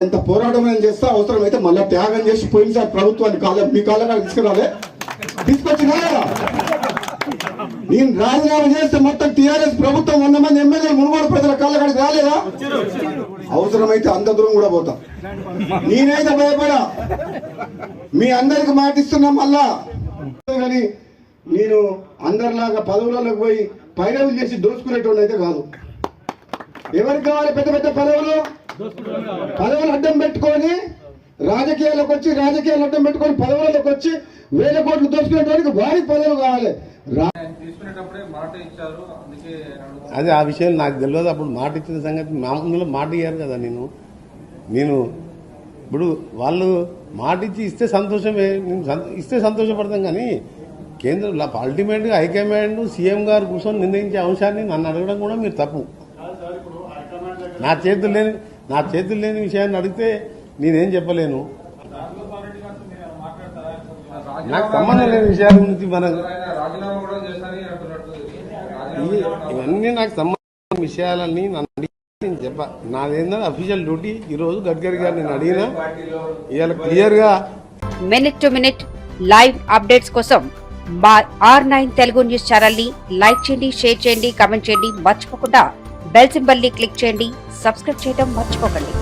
ఎంత పోరాటం చేస్తా అవసరమైతే మళ్ళీ త్యాగం చేసి పోయినసారి ప్రభుత్వాన్ని మీ కాళ్ళ తీసుకురాలే తీసుకొచ్చినా నేను రాజీనామా చేస్తే మొత్తం టీఆర్ఎస్ ప్రభుత్వం 100 మంది ఎమ్మెల్యేలు మునుగోడు ప్రజల కాళ్ళ కాడికి రాలేదా? అవసరమైతే అంత దూరం కూడా పోతా. నేనైతే భయపడా, మీ అందరికి మాటిస్తున్నా మళ్ళా. కానీ నేను అందరిలాగా పదవులకు పోయి పైరవులు చేసి దోచుకునేటోడు అయితే కాదు. ఎవరికి కావాలి పెద్ద పెద్ద పదవులు అడ్డం పెట్టుకొని రాజకీయాల్లోకి వచ్చి అడ్డం పెట్టుకొని పదవులకు వచ్చి 1000 కోట్లు దోచుకునేటోడికి వారికి పదవులు కావాలి. అదే ఆ విషయం నాకు తెలియదు. అప్పుడు మాట ఇచ్చిన సంగతి మామూలుగా మాట ఇయ్యారు కదా. నేను ఇప్పుడు వాళ్ళు మాట ఇస్తే సంతోషమే, ఇస్తే సంతోషపడతాం. కానీ కేంద్రంలో అల్టిమేట్గా హైకమాండ్ సీఎం గారు కూర్చొని నిర్ణయించే అంశాన్ని నన్ను అడగడం కూడా మీరు తప్పు. నా చేతులు లేని విషయాన్ని అడిగితే నేనేం చెప్పలేను. నాకు సంబంధం లేని విషయాల గురించి ఇవన్నీ నాకు సంబంధించిన విషయాలన్నీ నన్ను అడిగి నేను చెప్ప. నాదేందని అఫీషియల్ డ్యూటీ. ఈరోజు గడ్కరీ గారు నేను అడిగినా ఇవాళ క్లియర్ గా minute to minute live updates కోసం మా R9 తెలుగు న్యూస్ ఛానల్ ని లైక్ చేయండి, షేర్ చేయండి, కామెంట్ చేయండి. మర్చిపోకుండా బెల్ సింబల్ ని క్లిక్ చేయండి. సబ్స్క్రైబ్ చేయడం మర్చిపోకండి.